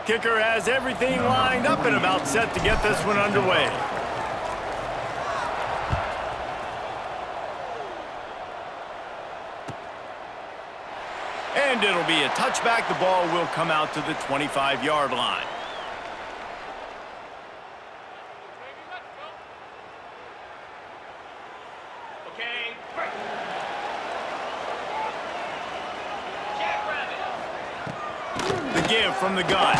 Kicker has everything lined up and about set to get this one underway. And it'll be a touchback. The ball will come out to the 25-yard line. The give from the gun.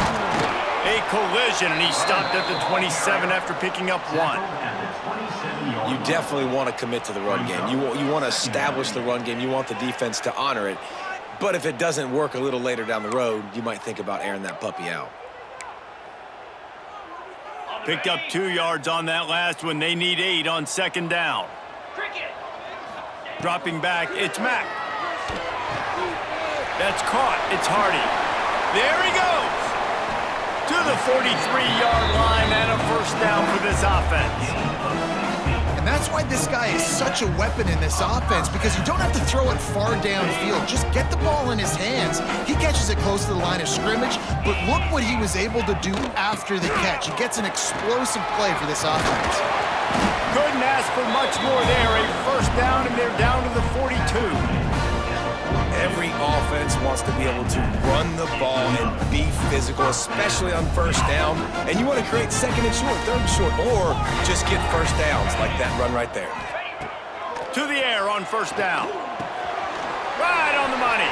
A collision, and he stopped at the 27 after picking up one. You definitely want to commit to the run game. You want to establish the run game. You want the defense to honor it. But if it doesn't work a little later down the road, you might think about airing that puppy out. Picked up 2 yards on that last one. They need 8 on second down. Dropping back, it's Mack. That's caught. It's Hardy. There he goes. To the 43-yard line and a first down for this offense. And that's why this guy is such a weapon in this offense, because you don't have to throw it far downfield. Just get the ball in his hands. He catches it close to the line of scrimmage, but look what he was able to do after the catch. He gets an explosive play for this offense. Couldn't ask for much more there. A first down, and they're down to the 42. Every offense wants to be able to run the ball and be physical, especially on first down. And you want to create second and short, third and short, or just get first downs like that run right there. To the air on first down. Right on the money.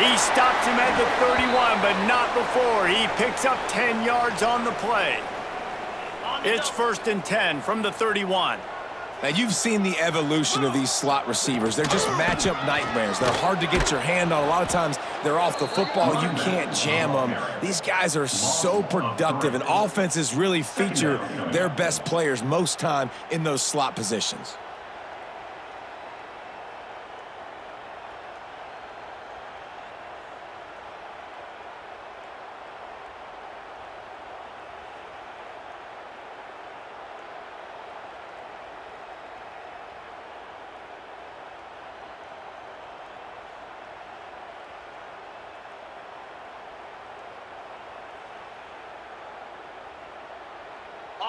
He stops him at the 31, but not before. He picks up 10 yards on the play. It's 1st and 10 from the 31. Now, you've seen the evolution of these slot receivers. They're just matchup nightmares. They're hard to get your hand on. A lot of times, they're off the football. You can't jam them. These guys are so productive, and offenses really feature their best players most time in those slot positions.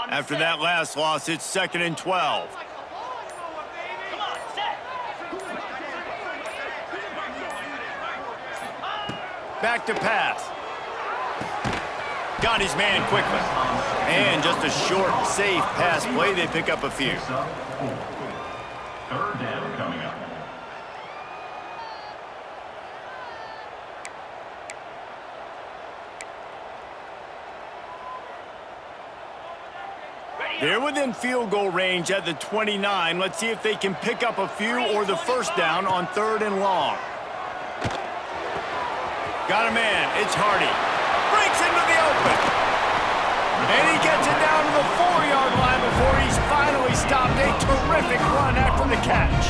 After that last loss, it's 2nd and 12. Back to pass. Got his man quickly. And just a short, safe pass play. They pick up a few. 3rd down coming up. They're within field goal range at the 29. Let's see if they can pick up a few or the first down on 3rd and long. Got a man. It's Hardy. Breaks into the open. And he gets it down to the 4-yard line before he's finally stopped. A terrific run after the catch.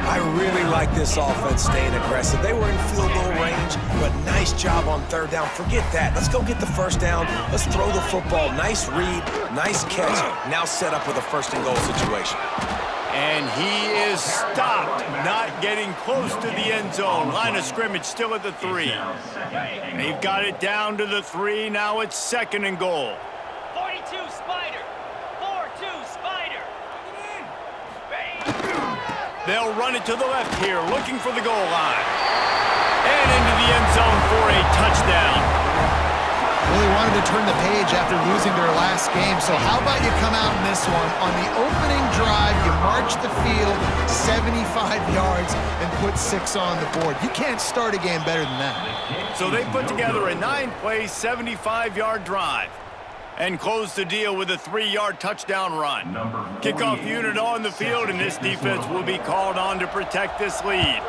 I really like this offense staying aggressive. They were in field goal range, but nice job on 3rd down. Forget that. Let's go get the first down. Let's throw the football. Nice read, nice catch. Now set up with a 1st and goal situation. And he is stopped, not getting close to the end zone. Line of scrimmage still at the 3. They've got it down to the 3. Now it's 2nd and goal. 42 Spider. 4-2 Spider. They'll run it to the left here, looking for the goal line. And into the end zone for a touchdown. Really wanted to turn the page after losing their last game, so how about you come out in this one? On the opening drive, you march the field 75 yards and put 6 on the board. You can't start a game better than that. So they put together a 9-play, 75-yard drive and close the deal with a 3-yard touchdown run. Kickoff unit on the field, and this defense will be called on to protect this lead.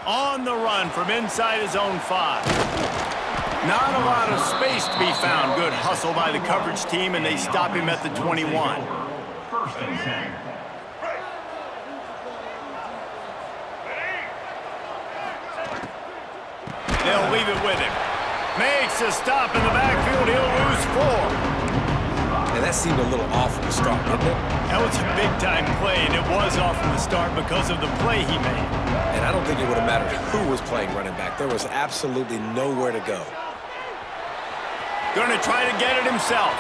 On the run from inside his own 5. Not a lot of space to be found. Good hustle by the coverage team, and they stop him at the 21. 1st and 10. They'll leave it with him. Makes a stop in the backfield. He'll lose 4. And that seemed a little off from the start, didn't it? That was a big-time play, and it was off from the start because of the play he made. And I don't think it would have mattered who was playing running back. There was absolutely nowhere to go. Going to try to get it himself.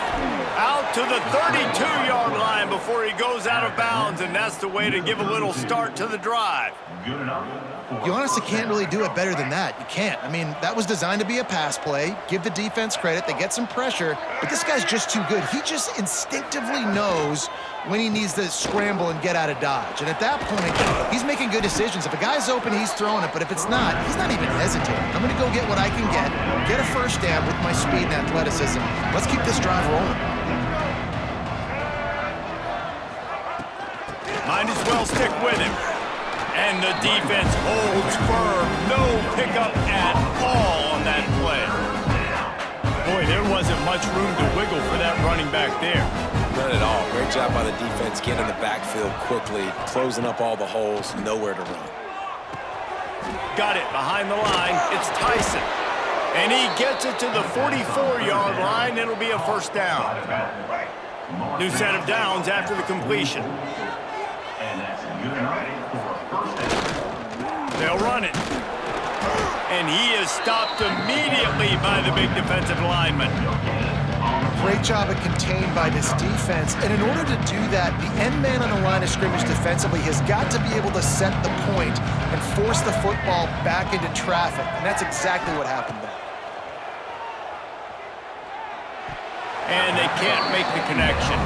Out to the 32-yard line before he goes out of bounds, and that's the way to give a little start to the drive. Good enough. You honestly can't really do it better than that. You can't. I mean, that was designed to be a pass play. Give the defense credit. They get some pressure, but this guy's just too good. He just instinctively knows when he needs to scramble and get out of dodge. And at that point, he's making good decisions. If a guy's open, he's throwing it, but if it's not, he's not even hesitating. I'm going to go get what I can get a first down with my speed and athleticism. Let's keep this drive rolling. Might as well stick with him. And the defense holds firm. No pickup at all on that play. Boy, there wasn't much room to wiggle for that running back there. None at all. Great job by the defense getting in the backfield quickly, closing up all the holes, nowhere to run. Got it behind the line. It's Tyson. And he gets it to the 44-yard line. It'll be a first down. New set of downs after the completion. And that's good enough for a first down. They'll run it. And he is stopped immediately by the big defensive lineman. Great job of contained by this defense. And in order to do that, the end man on the line of scrimmage defensively has got to be able to set the point and force the football back into traffic. And that's exactly what happened there. And they can't make the connection.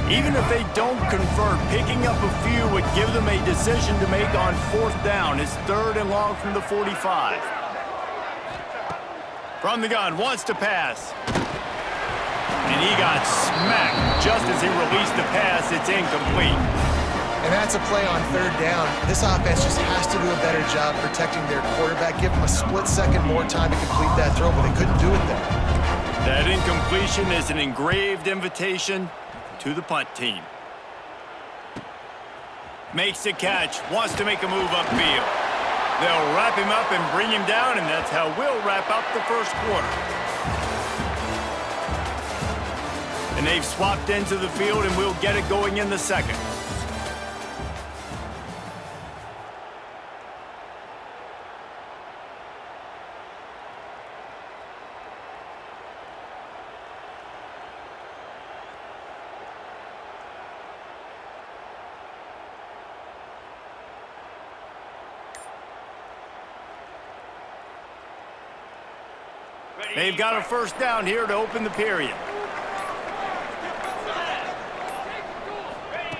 Even if they don't convert, picking up a few would give them a decision to make on fourth down. It's 3rd and long from the 45. From the gun, wants to pass. And he got smacked just as he released the pass. It's incomplete. And that's a play on 3rd down. This offense just has to do a better job protecting their quarterback. Give them a split second more time to complete that throw, but they couldn't do it there. That incompletion is an engraved invitation to the punt team. Makes the catch, wants to make a move upfield. They'll wrap him up and bring him down, and that's how we'll wrap up the first quarter. And they've swapped into the field, and we'll get it going in the second. They've got a first down here to open the period.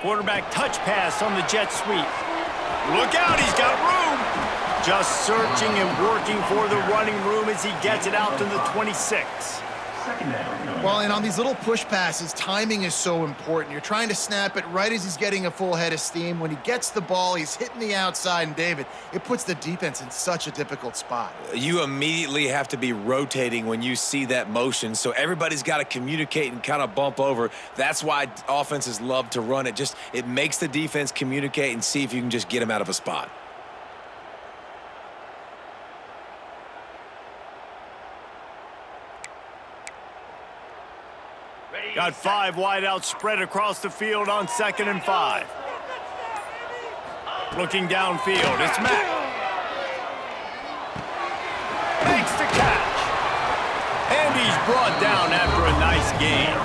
Quarterback touch pass on the jet sweep. Look out, he's got room. Just searching and working for the running room as he gets it out to the 26. Well, and on these little push passes, timing is so important. You're trying to snap it right as he's getting a full head of steam. When he gets the ball, he's hitting the outside, and David, it puts the defense in such a difficult spot. You immediately have to be rotating when you see that motion, so everybody's got to communicate and kind of bump over. That's why offenses love to run it. It makes the defense communicate and see if you can just get them out of a spot. Got 5 wideouts spread across the field on 2nd and 5. Looking downfield, it's Mack. Makes the catch. And he's brought down after a nice gain.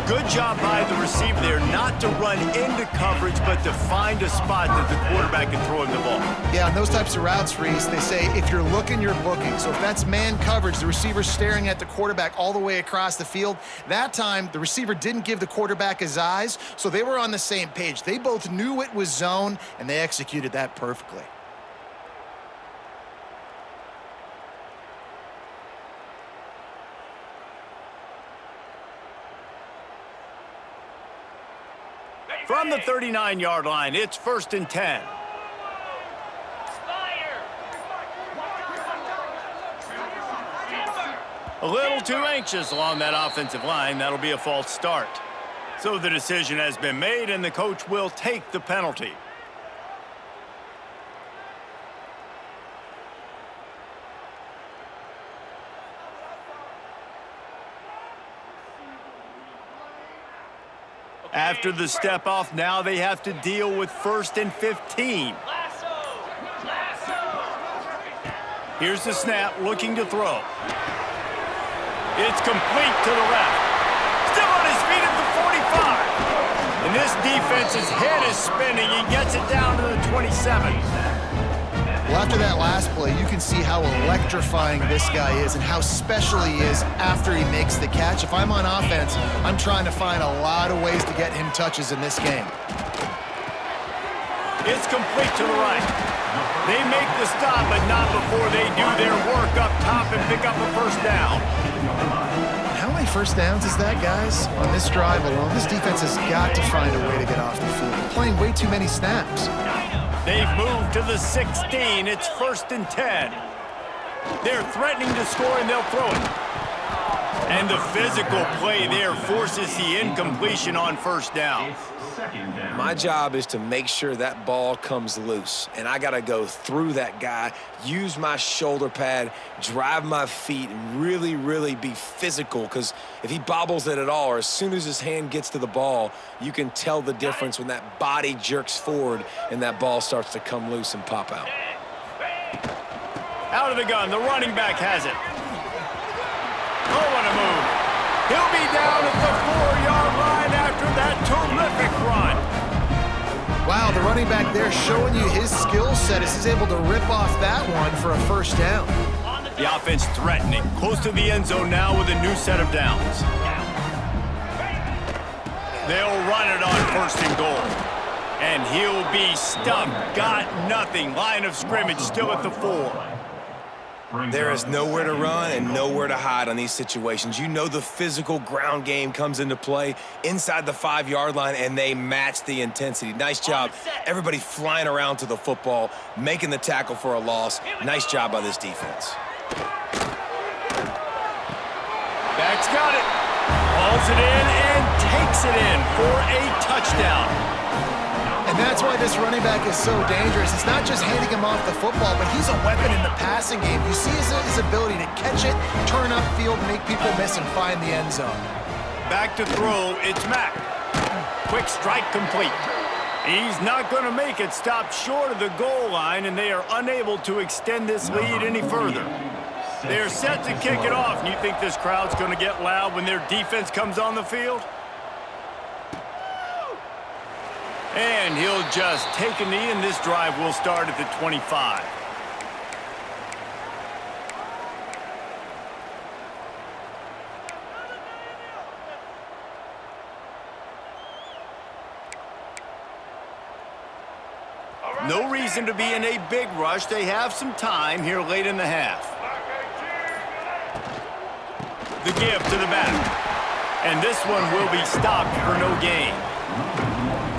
Good job by the receiver there not to run into coverage, but to find a spot that the quarterback can throw him the ball. Yeah, on those types of routes, Reese, they say if you're looking, you're booking. So if that's man coverage, the receiver's staring at the quarterback all the way across the field. That time, the receiver didn't give the quarterback his eyes, so they were on the same page. They both knew it was zone, and they executed that perfectly. From the 39-yard line, it's 1st and 10. A little too anxious along that offensive line. That'll be a false start. So the decision has been made, and the coach will take the penalty. After the step off, now they have to deal with 1st and 15. Here's the snap, looking to throw. It's complete to the left. Still on his feet at the 45. And this defense's head is spinning. He gets it down to the 27. Well, after that last play, you can see how electrifying this guy is and how special he is after he makes the catch. If I'm on offense, I'm trying to find a lot of ways to get him touches in this game. It's complete to the right. They make the stop, but not before they do their work up top and pick up a 1st down. How many 1st downs is that, guys? On this drive alone, this defense has got to find a way to get off the field. They're playing way too many snaps. They've moved to the 16. It's 1st and 10. They're threatening to score, and they'll throw it. And the physical play there forces the incompletion on 1st down. My job is to make sure that ball comes loose, and I got to go through that guy, use my shoulder pad, drive my feet, and really, really be physical, because if he bobbles it at all, or as soon as his hand gets to the ball, you can tell the difference when that body jerks forward and that ball starts to come loose and pop out. Out of the gun, the running back has it. Oh, what a move. He'll be down at the 4-yard line after that terrific run. Wow, the running back there showing you his skill set as he's able to rip off that one for a 1st down. The offense threatening, close to the end zone now with a new set of downs. They'll run it on 1st and goal. And he'll be stumped. Got nothing. Line of scrimmage still at the 4. There is nowhere to run and nowhere to hide on these situations. You know the physical ground game comes into play inside the 5-yard line, and they match the intensity. Nice job. Everybody flying around to the football, making the tackle for a loss. Nice job by this defense. Back's got it. Hauls it in and takes it in for a touchdown. And that's why this running back is so dangerous. It's not just handing him off the football, but he's a weapon in the passing game. You see his ability to catch it, turn upfield, make people miss, and find the end zone. Back to throw, it's Mack. Quick strike complete. He's not going to make it. Stop short of the goal line, and they are unable to extend this lead any further. They're set to kick it off, and you think this crowd's going to get loud when their defense comes on the field? And he'll just take a knee, and this drive will start at the 25. No reason to be in a big rush. They have some time here late in the half. The give to the back. And this one will be stopped for no gain.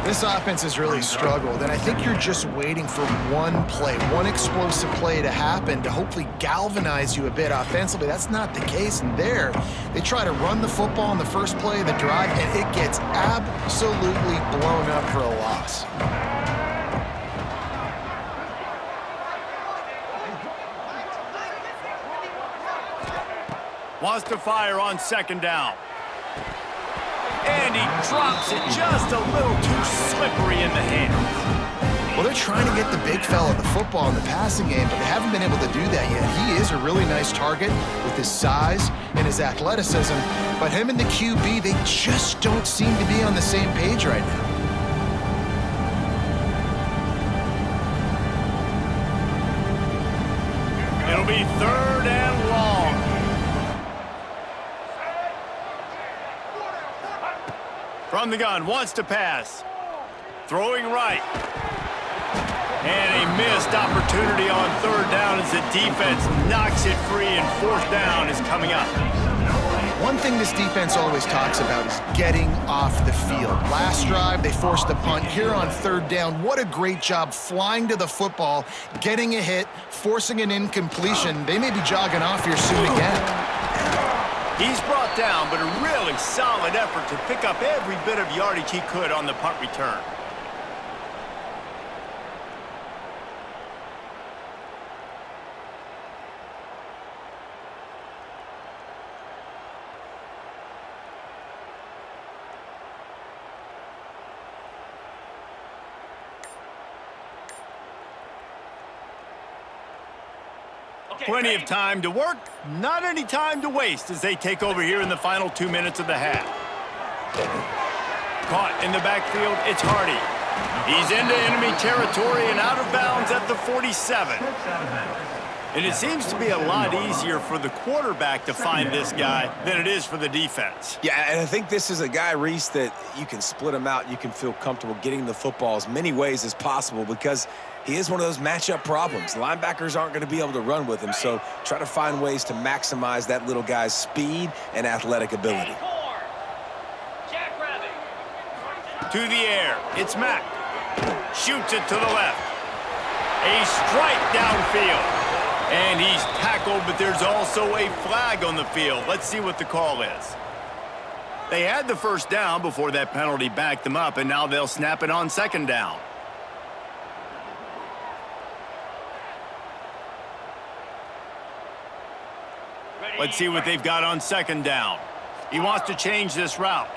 This offense has really struggled, and I think you're just waiting for one play, one explosive play to happen to hopefully galvanize you a bit offensively. That's not the case, and there, they try to run the football on the first play of the drive, and it gets absolutely blown up for a loss. Wants to fire on 2nd down. And he drops it just a little too slippery in the hands. Well, they're trying to get the big fella the football in the passing game, but they haven't been able to do that yet. He is a really nice target with his size and his athleticism, but him and the QB, they just don't seem to be on the same page right now. It'll be 3rd and long. From the gun, wants to pass. Throwing right. And a missed opportunity on 3rd down as the defense knocks it free, and 4th down is coming up. One thing this defense always talks about is getting off the field. Last drive, they forced a punt. Here on 3rd down, what a great job flying to the football, getting a hit, forcing an incompletion. They may be jogging off here soon again. He's brought down, but a really solid effort to pick up every bit of yardage he could on the punt return. Plenty of time to work, not any time to waste as they take over here in the final 2 minutes of the half. Caught in the backfield, it's Hardy. He's into enemy territory and out of bounds at the 47. And it seems to be a lot easier for the quarterback to find this guy than it is for the defense. Yeah, and I think this is a guy, Reese, that you can split him out. You can feel comfortable getting the football as many ways as possible because he is one of those matchup problems. Linebackers aren't going to be able to run with him, so try to find ways to maximize that little guy's speed and athletic ability. To the air, it's Mack. Shoots it to the left. A strike downfield. And he's tackled, but there's also a flag on the field. Let's see what the call is. They had the first down before that penalty backed them up, and now they'll snap it on second down. Let's see what they've got on second down. He wants to change this route.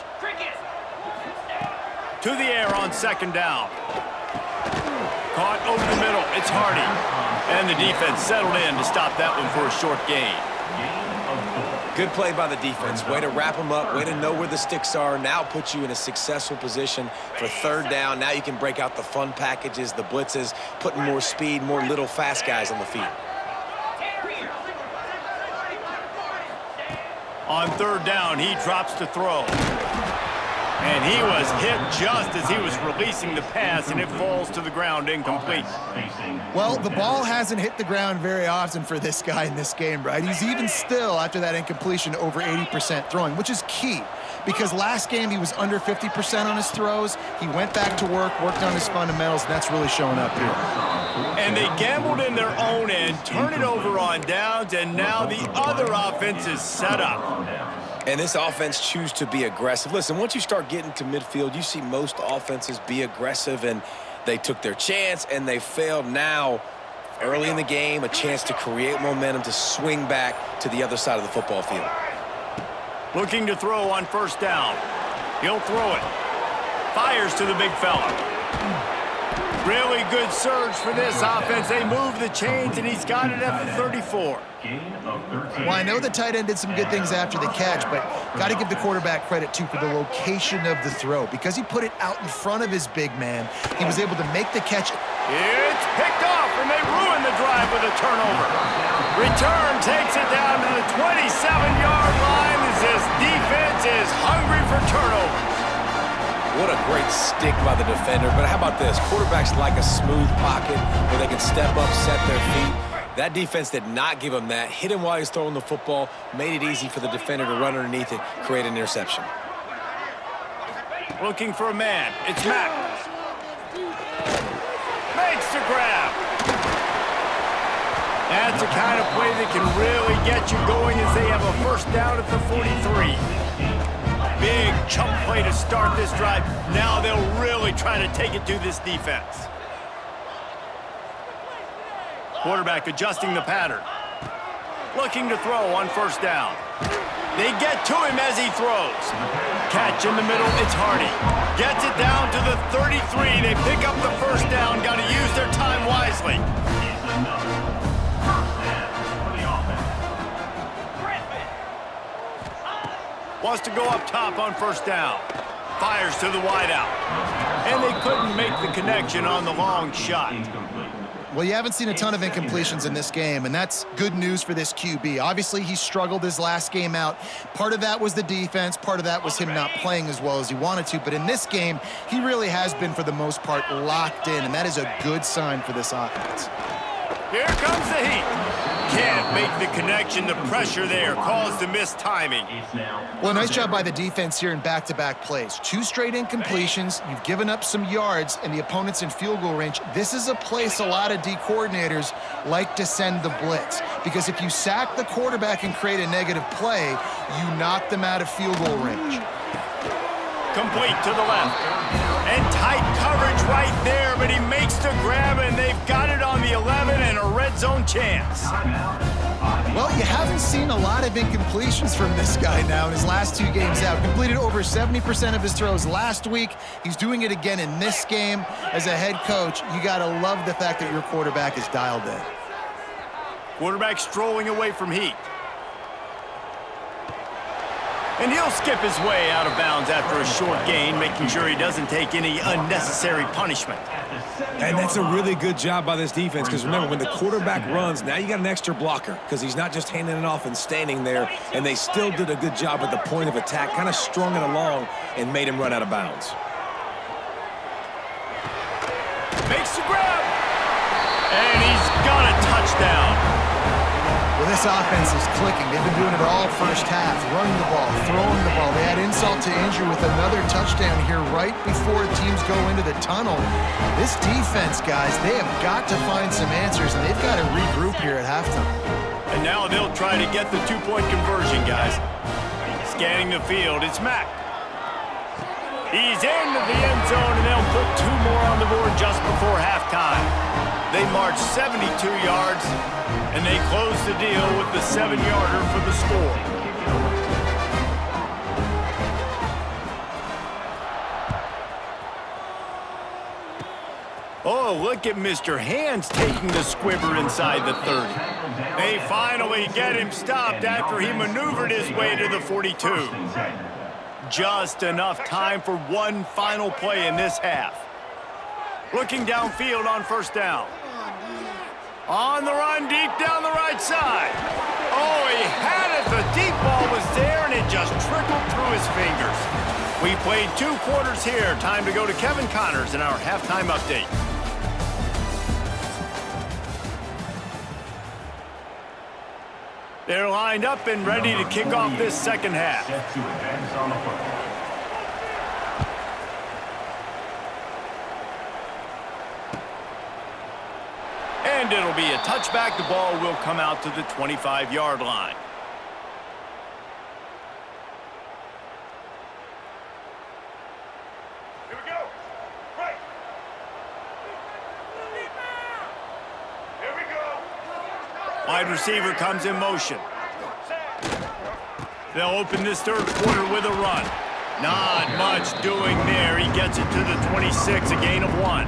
To the air on second down. Caught over the middle. It's Hardy. And the defense settled in to stop that one for a short gain. Good play by the defense. Way to wrap them up. Way to know where the sticks are. Now put you in a successful position for third down. Now you can break out the fun packages, the blitzes, putting more speed, more little fast guys on the field. On third down, he drops to throw. And he was hit just as he was releasing the pass, and it falls to the ground incomplete. Well, the ball hasn't hit the ground very often for this guy in this game, right? He's even still, after that incompletion, over 80% throwing, which is key. Because last game, he was under 50% on his throws. He went back to work, worked on his fundamentals, and that's really showing up here. And they gambled in their own end, turn it over on downs, and now the other offense is set up. And this offense choose to be aggressive. Listen, once you start getting to midfield, you see most offenses be aggressive, and they took their chance, and they failed. Now, early in the game, a chance to create momentum to swing back to the other side of the football field. Looking to throw on first down. He'll throw it. Fires to the big fella. Really good surge for this offense. They move the chains, and he's got it at the 34. Well, I know the tight end did some good things after the catch, but got to give the quarterback credit, too, for the location of the throw. Because he put it out in front of his big man, he was able to make the catch. It's picked off, and they ruin the drive with a turnover. Return takes it down to the 27-yard line as this defense is hungry for turnovers. What a great stick by the defender. But how about this? Quarterbacks like a smooth pocket where they can step up, set their feet. That defense did not give him that. Hit him while he's throwing the football, made it easy for the defender to run underneath it, create an interception. Looking for a man. It's Mack. Makes the grab. That's the kind of play that can really get you going as they have a first down at the 43. Big chunk play to start this drive. Now they'll really try to take it to this defense. Quarterback adjusting the pattern. Looking to throw on first down. They get to him as he throws. Catch in the middle, it's Hardy. Gets it down to the 33. They pick up the first down. Got to use their time wisely. Wants to go up top on first down. Fires to the wideout. And they couldn't make the connection on the long shot. Well, you haven't seen a ton of incompletions in this game, and that's good news for this QB. Obviously, he struggled his last game out. Part of that was the defense. Part of that was him not playing as well as he wanted to. But in this game, he really has been, for the most part, locked in, and that is a good sign for this offense. Here comes the heat. Can't make the connection. The pressure there caused the missed timing. Well, nice job by the defense here in back-to-back plays. 2 straight incompletions. You've given up some yards, and the opponent's in field goal range. This is a place a lot of D coordinators like to send the blitz. because if you sack the quarterback and create a negative play, you knock them out of field goal range. Complete to the left. And tight coverage right there, but he makes the grab, and they've got it on the 11 and a red zone chance. Well, you haven't seen a lot of incompletions from this guy now in his last 2 games out. Completed over 70% of his throws last week. He's doing it again in this game. As a head coach, you got to love the fact that your quarterback is dialed in. Quarterback strolling away from heat. And he'll skip his way out of bounds after a short gain, making sure he doesn't take any unnecessary punishment. And that's a really good job by this defense, because remember, when the quarterback runs, now you got an extra blocker, because he's not just handing it off and standing there, and they still did a good job at the point of attack, kind of strung it along and made him run out of bounds. Makes the grab. And he's got a touchdown. Well, this offense is clicking. They've been doing it all first half, running the ball, throwing the ball. They had insult to injury with another touchdown here right before teams go into the tunnel. This defense, guys, they have got to find some answers, and they've got to regroup here at halftime. And now they'll try to get the two-point conversion, guys. Scanning the field, it's Mack. He's into the end zone, and they'll put 2 more on the board just before halftime. They march 72 yards, and they close the deal with the 7-yarder for the score. Oh, look at Mr. Hands taking the squibber inside the 30. They finally get him stopped after he maneuvered his way to the 42. Just enough time for one final play in this half. Looking downfield on first down. On the run, deep down the right side. Oh, he had it. The deep ball was there, and it just trickled through his fingers. We played 2 quarters here. Time to go to Kevin Connors in our halftime update. They're lined up and ready to kick off this second half. Set to advance on the football. And it'll be a touchback. The ball will come out to the 25-yard line. Here we go. Right. Here we go. Wide receiver comes in motion. They'll open this third quarter with a run. Not much doing there. He gets it to the 26, a gain of 1.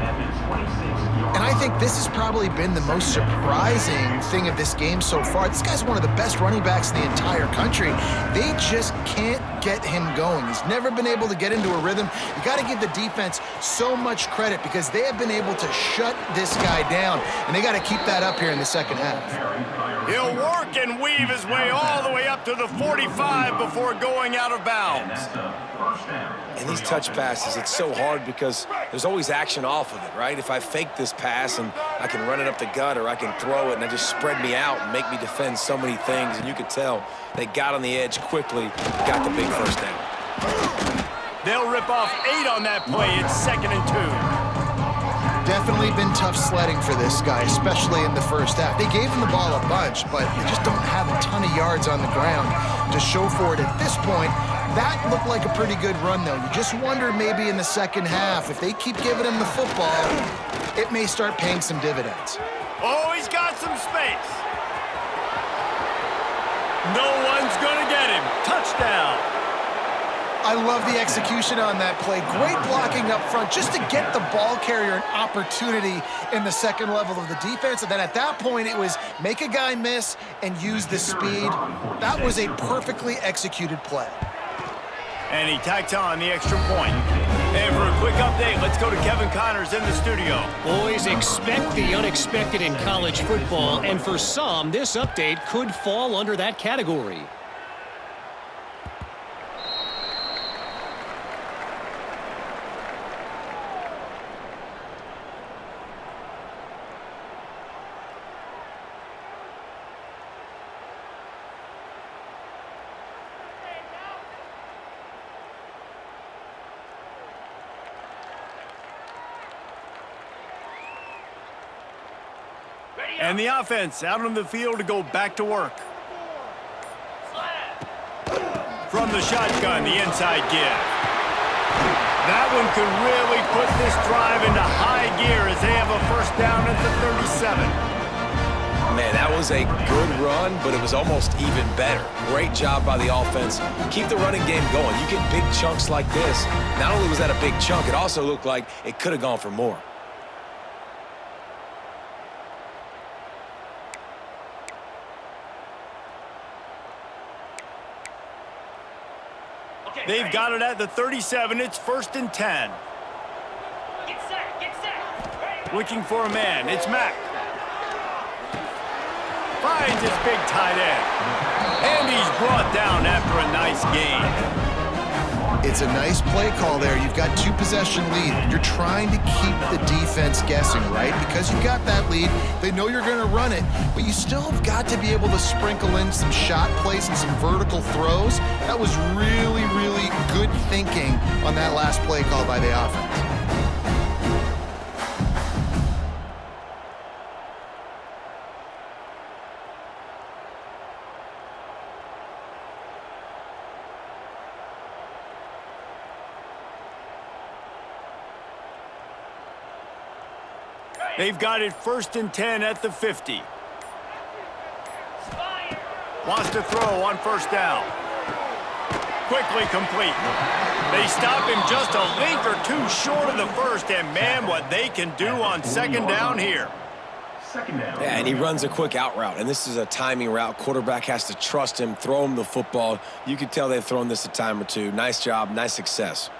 And I think this has probably been the most surprising thing of this game so far. This guy's one of the best running backs in the entire country. They just can't get him going. He's never been able to get into a rhythm. You got to give the defense so much credit because they have been able to shut this guy down, and they got to keep that up here in the second half. He'll work and weave his way all the way up to the 45 before going out of bounds. And these touch passes, it's so hard because there's always action off of it, right? If I fake this pass and I can run it up the gut or I can throw it and it just spread me out and make me defend so many things, and you could tell they got on the edge quickly, got the big first down. They'll rip off 8 on that play. It's 2nd and 2. Definitely been tough sledding for this guy, especially in the first half. They gave him the ball a bunch, but they just don't have a ton of yards on the ground to show for it at this point. That looked like a pretty good run, though. You just wonder maybe in the second half, if they keep giving him the football, it may start paying some dividends. Oh, he's got some space. No one's going to get him. Touchdown. I love the execution on that play. Great blocking up front just to get the ball carrier an opportunity in the second level of the defense. And then at that point, it was make a guy miss and use the speed. That was a perfectly executed play. And he tacks on the extra point. And for a quick update, let's go to Kevin Connors in the studio. Boys, expect the unexpected in college football, and for some, this update could fall under that category. Ready? And the offense out on the field to go back to work. From the shotgun, the inside give. That one could really put this drive into high gear as they have a first down at the 37. Man, that was a good run, but it was almost even better. Great job by the offense. Keep the running game going. You get big chunks like this. Not only was that a big chunk, it also looked like it could have gone for more. They've got it at the 37. It's 1st and 10. Get set, get set. Looking for a man. It's Mack. Finds his big tight end. And he's brought down after a nice gain. It's a nice play call there. You've got 2-possession lead. You're trying to keep the defense guessing, right? Because you got that lead, they know you're going to run it, but you still have got to be able to sprinkle in some shot plays and some vertical throws. That was really, really good thinking on that last play call by the offense. They've got it 1st and 10 at the 50. Wants to throw on 1st down. Quickly complete. They stop him just a link or two short of the first, and man, what they can do on 2nd down here. Yeah, and he runs a quick out route, and this is a timing route. Quarterback has to trust him, throw him the football. You can tell they've thrown this a time or two. Nice job, nice success.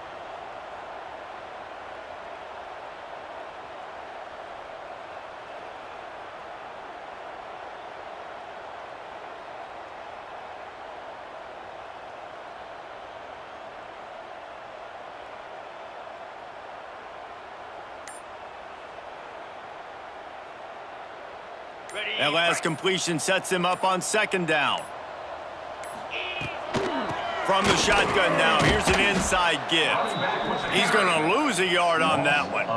That last completion sets him up on 2nd down. From the shotgun now, here's an inside give. He's going to lose a yard on that one.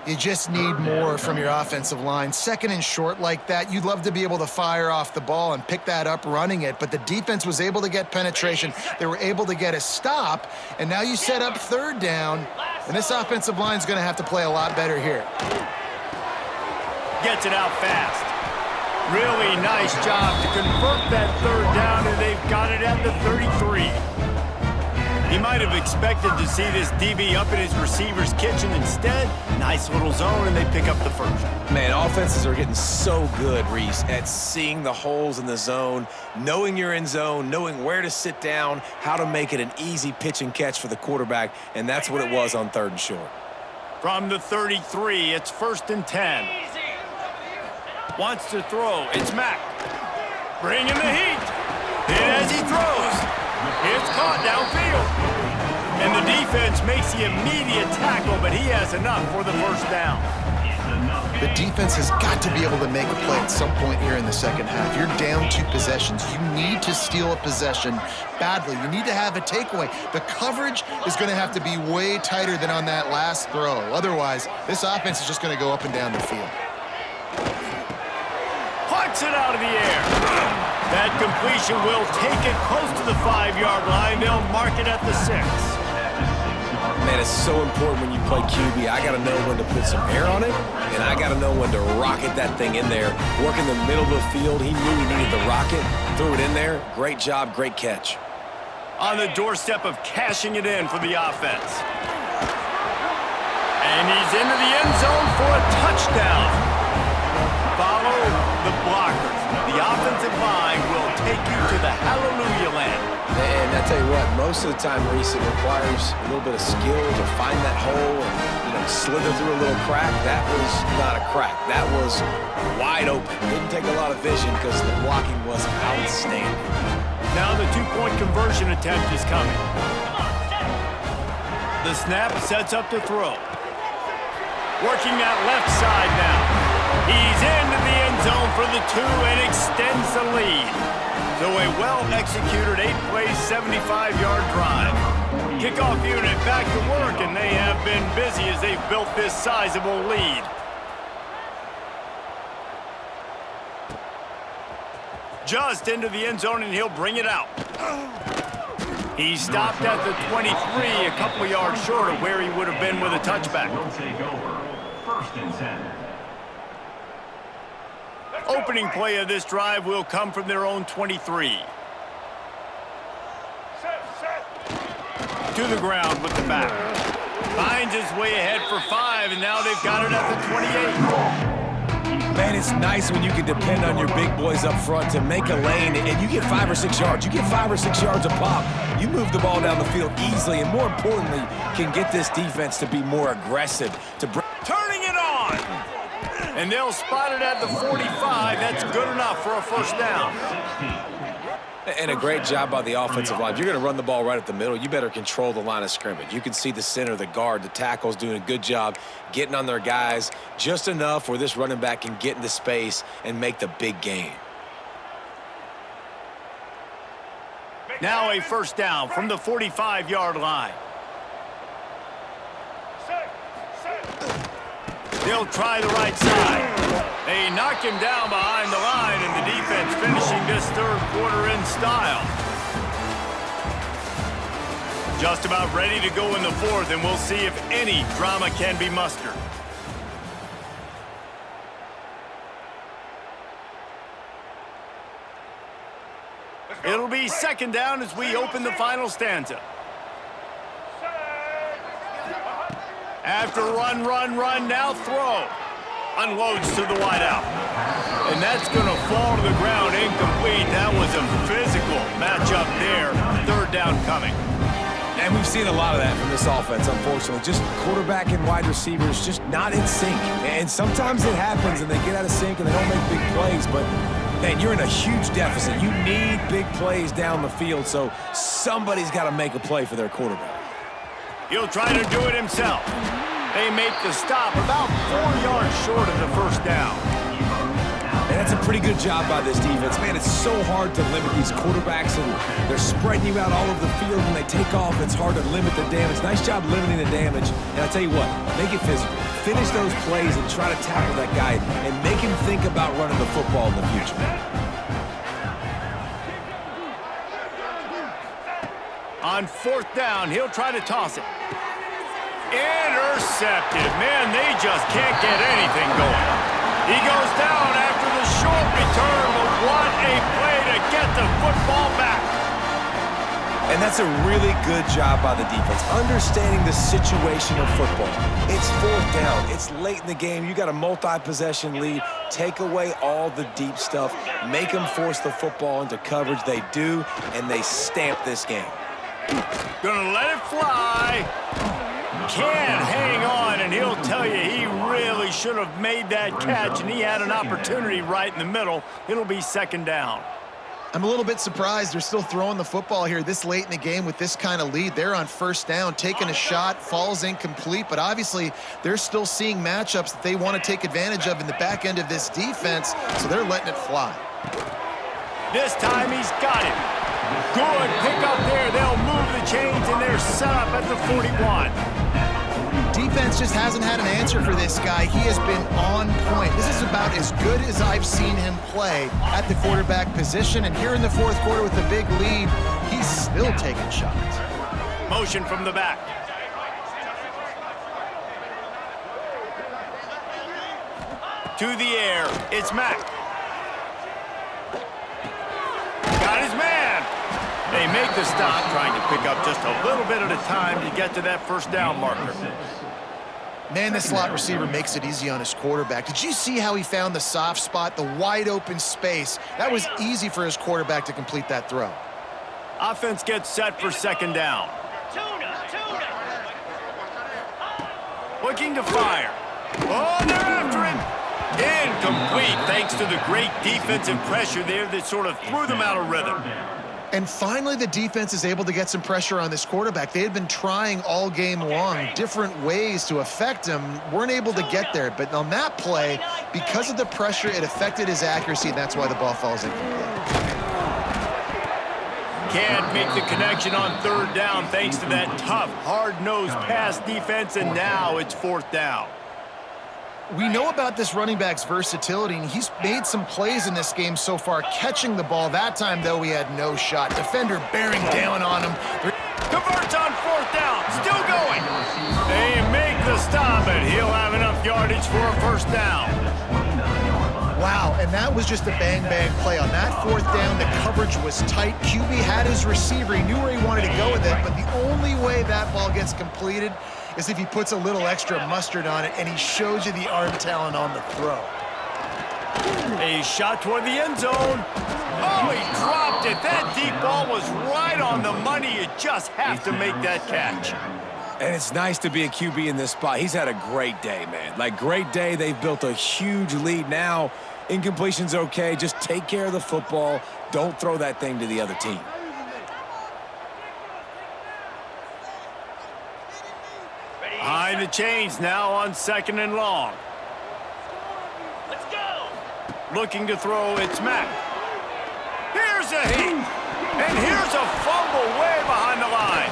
You just need more from your offensive line. 2nd and short like that, you'd love to be able to fire off the ball and pick that up running it, but the defense was able to get penetration. They were able to get a stop, and now you set up 3rd down, and this offensive line is going to have to play a lot better here. Gets it out fast. Really nice job to convert that 3rd down, and they've got it at the 33. He might have expected to see this DB up in his receiver's kitchen. Instead, nice little zone, and they pick up the 1st. Man, offenses are getting so good, Reese, at seeing the holes in the zone, knowing you're in zone, knowing where to sit down, how to make it an easy pitch and catch for the quarterback, and that's what it was on 3rd and short. From the 33, it's 1st and 10. Wants to throw. It's Mack. Bringing the heat. Hit as he throws. It's caught downfield. And the defense makes the immediate tackle, but he has enough for the 1st down. The defense has got to be able to make a play at some point here in the 2nd half. You're down 2 possessions. You need to steal a possession badly. You need to have a takeaway. The coverage is going to have to be way tighter than on that last throw. Otherwise, this offense is just going to go up and down the field. Plucks it out of the air. That completion will take it close to the 5-yard line. They'll mark it at the 6. Man, it's so important when you play QB. I got to know when to put some air on it, and I got to know when to rocket that thing in there. Work in the middle of the field. He knew he needed the rocket. Threw it in there. Great job, great catch. On the doorstep of cashing it in for the offense. And he's into the end zone for a touchdown. Follow the blockers. The offensive line will take you to the hallelujah land. And I tell you what, most of the time, Reese, it requires a little bit of skill to find that hole and, slither through a little crack. That was not a crack. That was wide open. Didn't take a lot of vision because the blocking was outstanding. Now the 2-point conversion attempt is coming. The snap sets up to throw. Working that left side now. He's into the end zone for the 2 and extends the lead. So a well-executed 8-play, 75-yard drive. Kickoff unit back to work, and they have been busy as they've built this sizable lead. Just into the end zone, and he'll bring it out. He stopped at the 23, a couple yards short of where he would have been with a touchback. Will take over. 1st and 10. Opening play of this drive will come from their own 23. To the ground with the back. Finds his way ahead for 5, and now they've got it at the 28. Man, it's nice when you can depend on your big boys up front to make a lane, and you get 5 or 6 yards. You get 5 or 6 yards a pop. You move the ball down the field easily, and more importantly, can get this defense to be more aggressive. Turning it on! And they'll spot it at the 45. That's good enough for a first down. And a great job by the offensive line. If you're going to run the ball right at the middle, you better control the line of scrimmage. You can see the center, the guard, the tackles doing a good job getting on their guys just enough where this running back can get into space and make the big gain. Now a first down from the 45-yard line. They'll try the right side. They knock him down behind the line, and the defense finishing this third quarter in style. Just about ready to go in the fourth, and we'll see if any drama can be mustered. It'll be second down as we open the final stanza. After run, now throw. Unloads to the wideout. And that's going to fall to the ground incomplete. That was a physical matchup there. Third down coming. And we've seen a lot of that from this offense, unfortunately. Just quarterback and wide receivers just not in sync. And sometimes it happens and they get out of sync and they don't make big plays. But, man, you're in a huge deficit. You need big plays down the field, so somebody's got to make a play for their quarterback. He'll try to do it himself. They make the stop about 4 yards short of the first down. And that's a pretty good job by this defense. Man, it's so hard to limit these quarterbacks, and they're spreading you out all over the field. When they take off, it's hard to limit the damage. Nice job limiting the damage. And I'll tell you what, make it physical. Finish those plays and try to tackle that guy and make him think about running the football in the future. On fourth down, he'll try to toss it. Intercepted. Man, they just can't get anything going. He goes down after the short return, but what a play to get the football back. And that's a really good job by the defense, understanding the situation of football. It's fourth down. It's late in the game. You got a multi-possession lead. Take away all the deep stuff. Make them force the football into coverage. They do, and they stamp this game. Gonna let it fly. Can't hang on, and he'll tell you he really should have made that catch, and he had an opportunity right in the middle. It'll be second down. I'm a little bit surprised they're still throwing the football here this late in the game with this kind of lead. They're on first down, taking a shot, falls incomplete, but obviously they're still seeing matchups that they want to take advantage of in the back end of this defense, so they're letting it fly. This time he's got it. Good pick up there. They'll move the chains, and they're set up at the 41. Defense just hasn't had an answer for this guy. He has been on point. This is about as good as I've seen him play at the quarterback position. And here in the fourth quarter with a big lead, he's still taking shots. Motion from the back. To the air. It's Mack. Got his man. They make the stop, trying to pick up just a little bit at a time to get to that first down marker. Man, this slot receiver makes it easy on his quarterback. Did you see how he found the soft spot, the wide open space? That was easy for his quarterback to complete that throw. Offense gets set for second down. Looking to fire. Oh, they're after him. Incomplete, thanks to the great defensive pressure there that sort of threw them out of rhythm. And finally, the defense is able to get some pressure on this quarterback. They had been trying all game long, different ways to affect him, weren't able to get there. But on that play, because of the pressure, it affected his accuracy, and that's why the ball falls incomplete. Can't make the connection on third down thanks to that tough, hard-nosed pass defense, and now it's fourth down. We know about this running back's versatility, and he's made some plays in this game so far, catching the ball. That time, though, he had no shot. Defender bearing down on him. Converts on 4th down. Still going. They make the stop, and he'll have enough yardage for a 1st down. Wow, and that was just a bang-bang play. On that 4th down, the coverage was tight. QB had his receiver. He knew where he wanted to go with it, but the only way that ball gets completed is if he puts a little extra mustard on it, and he shows you the arm talent on the throw. A shot toward the end zone. Oh, he dropped it. That deep ball was right on the money. You just have to make that catch. And it's nice to be a QB in this spot. He's had a great day, man. Like, great day. They've built a huge lead now. Incompletion's okay. Just take care of the football. Don't throw that thing to the other team. Behind the chains now on 2nd and long. Let's go. Looking to throw, it's Mack. Here's a hit. And here's a fumble way behind the line.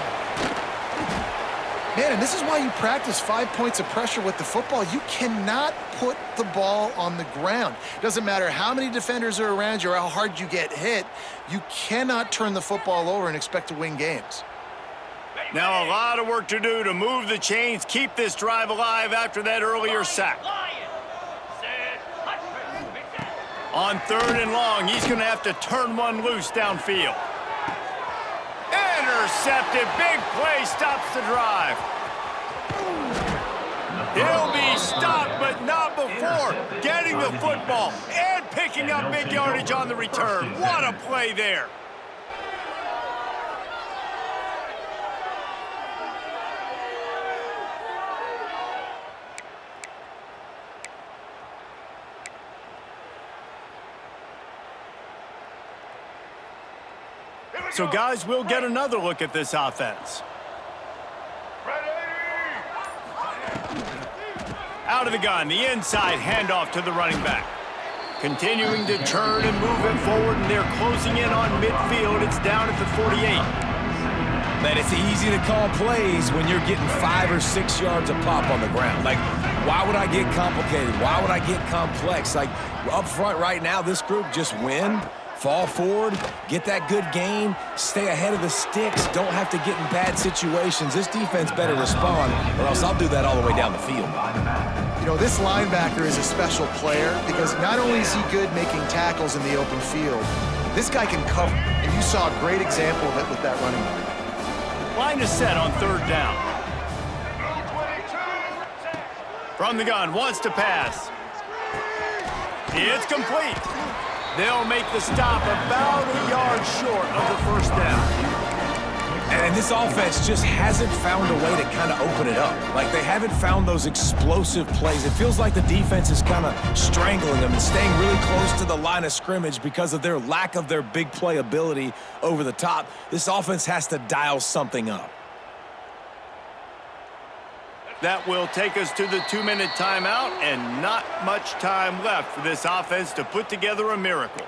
Man, and this is why you practice 5 points of pressure with the football. You cannot put the ball on the ground. Doesn't matter how many defenders are around you or how hard you get hit. You cannot turn the football over and expect to win games. Now a lot of work to do to move the chains, keep this drive alive after that earlier sack. On 3rd and long, he's going to have to turn one loose downfield. Intercepted. Big play stops the drive. He'll be stopped, but not before getting the football and picking up big yardage on the return. What a play there. So, guys, we'll get another look at this offense. Out of the gun, the inside handoff to the running back. Continuing to turn and move it forward, and they're closing in on midfield. It's down at the 48. Man, it's easy to call plays when you're getting 5 or 6 yards a pop on the ground. Like, why would I get complicated? Why would I get complex? Like, up front right now, this group just win. Fall forward, get that good gain, stay ahead of the sticks, don't have to get in bad situations. This defense better respond, or else I'll do that all the way down the field. You know, this linebacker is a special player because not only is he good making tackles in the open field, this guy can cover, and you saw a great example of it with that running back. Line is set on 3rd down. From the gun, wants to pass. It's complete. They'll make the stop about a yard short of the 1st down. And this offense just hasn't found a way to kind of open it up. Like, they haven't found those explosive plays. It feels like the defense is kind of strangling them and staying really close to the line of scrimmage because of their lack of their big play ability over the top. This offense has to dial something up. That will take us to the 2-minute timeout, and not much time left for this offense to put together a miracle.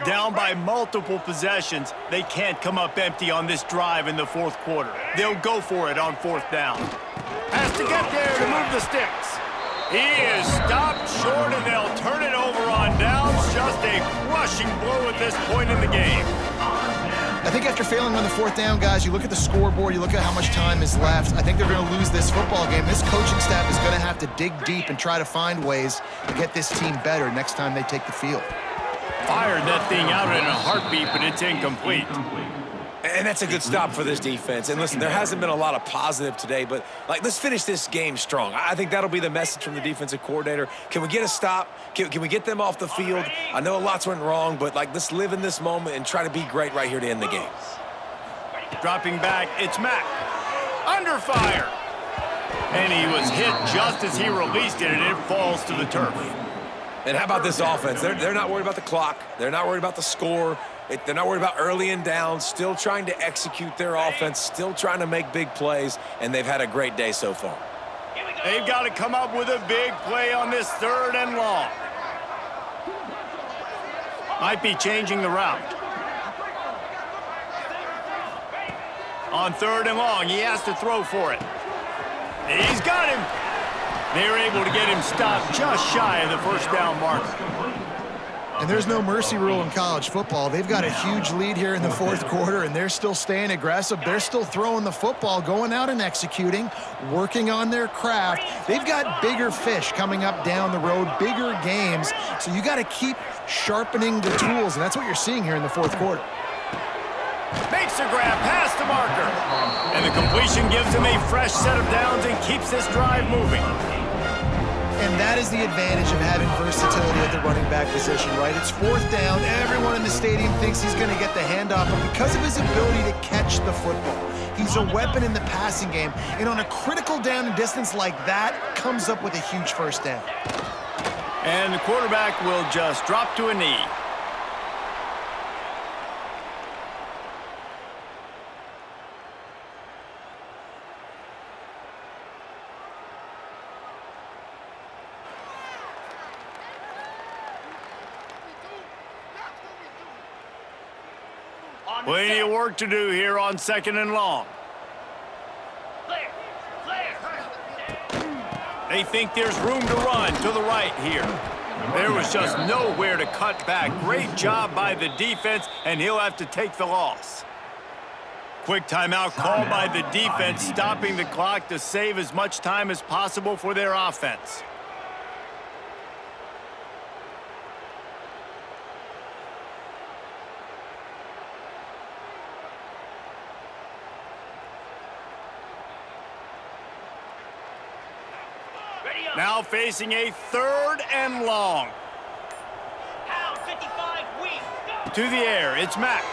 Down by multiple possessions, they can't come up empty on this drive in the 4th quarter. They'll go for it on 4th down. Has to get there to move the sticks. He is stopped short, and they'll turn it over on downs. Just a crushing blow at this point in the game. I think after failing on the 4th down, guys, you look at the scoreboard, you look at how much time is left. I think they're going to lose this football game. This coaching staff is going to have to dig deep and try to find ways to get this team better next time they take the field. Fired that thing out in a heartbeat, but it's incomplete. And that's a good stop for this defense. And listen, there hasn't been a lot of positive today, but, like, let's finish this game strong. I think that'll be the message from the defensive coordinator. Can we get a stop? Can we get them off the field? I know lots went wrong, but, like, let's live in this moment and try to be great right here to end the game. Dropping back, it's Mack. Under fire. And he was hit just as he released it, and it falls to the turf. And how about this offense? They're not worried about the clock. They're not worried about the score. They're not worried about early and down, still trying to execute their offense, still trying to make big plays, and they've had a great day so far. They've got to come up with a big play on this 3rd and long. Might be changing the route. On 3rd and long, he has to throw for it. He's got him. They're able to get him stopped just shy of the first down marker. And there's no mercy rule in college football. They've got a huge lead here in the 4th quarter, and they're still staying aggressive. They're still throwing the football, going out and executing, working on their craft. They've got bigger fish coming up down the road, bigger games. So you got to keep sharpening the tools, and that's what you're seeing here in the 4th quarter. Makes a grab past the marker. And the completion gives him a fresh set of downs and keeps this drive moving. And that is the advantage of having versatility at the running back position, right? It's 4th down. Everyone in the stadium thinks he's going to get the handoff, but because of his ability to catch the football, he's a weapon in the passing game. And on a critical down and distance like that, comes up with a huge first down. And the quarterback will just drop to a knee. Plenty of work to do here on 2nd and long. They think there's room to run to the right here. There was just nowhere to cut back. Great job by the defense, and he'll have to take the loss. Quick timeout called by the defense, stopping the clock to save as much time as possible for their offense. Now facing a 3rd and long. To the air, it's Mack.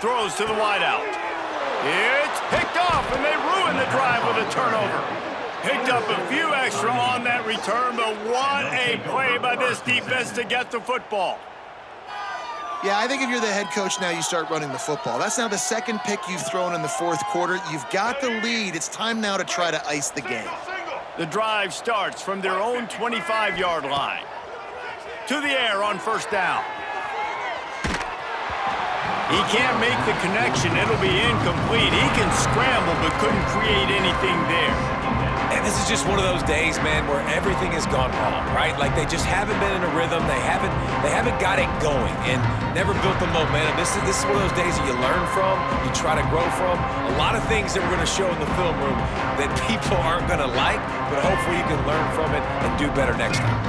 Throws to the wideout. It's picked off, and they ruin the drive with a turnover. Picked up a few extra on that return, but what a play by this defense to get the football. Yeah, I think if you're the head coach now, you start running the football. That's now the 2nd pick you've thrown in the 4th quarter. You've got the lead. It's time now to try to ice the game. The drive starts from their own 25-yard line. To the air on 1st down. He can't make the connection. It'll be incomplete. He can scramble but couldn't create anything there. And this is just one of those days, man, where everything has gone wrong, right? Like they just haven't been in a rhythm. They haven't got it going and never built the momentum. This is one of those days that you learn from, you try to grow from. A lot of things that we're going to show in the film room that people aren't going to like, but hopefully you can learn from it and do better next time.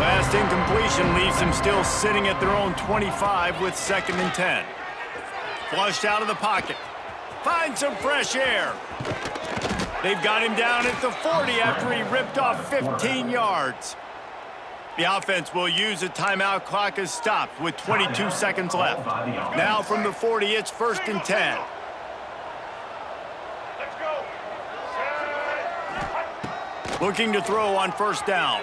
Last incompletion leaves them still sitting at their own 25 with 2nd and 10. Flushed out of the pocket. Find some fresh air. They've got him down at the 40 after he ripped off 15 yards. The offense will use a timeout. Clock is stopped with 22 seconds left. Now from the 40, it's 1st and 10. Looking to throw on 1st down.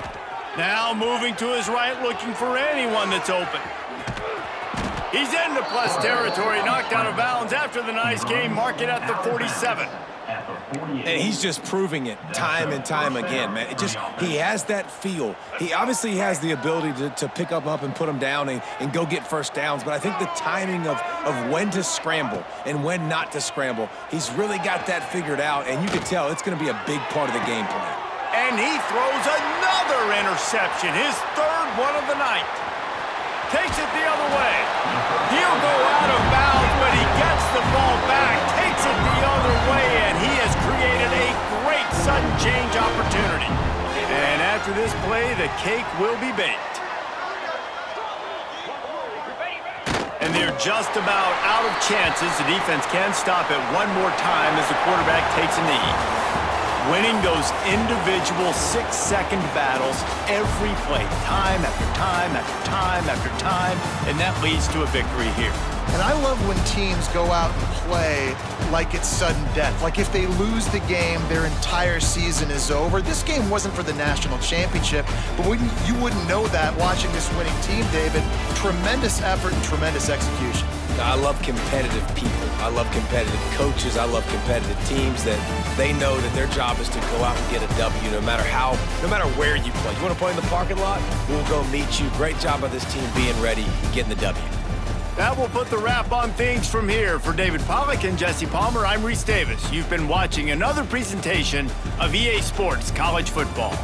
Now moving to his right, looking for anyone that's open. He's into plus territory, knocked out of bounds after the nice game. Mark it at the 47. And he's just proving it time and time again, man. He has that feel. He obviously has the ability to pick up and put them down and go get first downs, but I think the timing of when to scramble and when not to scramble, he's really got that figured out, and you can tell it's going to be a big part of the game plan. And he throws another interception, his 3rd one of the night. Takes it the other way. He'll go out of bounds, but he gets the ball back, takes it the other way, and he has created a great sudden change opportunity. And after this play, the cake will be baked. And they're just about out of chances. The defense can stop it one more time as the quarterback takes a knee. Winning those individual 6-second battles every play, time after time after time after time, and that leads to a victory here. And I love when teams go out and play like it's sudden death. Like if they lose the game, their entire season is over. This game wasn't for the national championship, but you wouldn't know that watching this winning team, David. Tremendous effort and tremendous execution. Now, I love competitive people. I love competitive coaches. I love competitive teams that they know that their job is to go out and get a W no matter where you play. You want to play in the parking lot? We'll go meet you. Great job by this team being ready and getting the W. That will put the wrap on things from here. For David Pollack and Jesse Palmer, I'm Reese Davis. You've been watching another presentation of EA Sports College Football.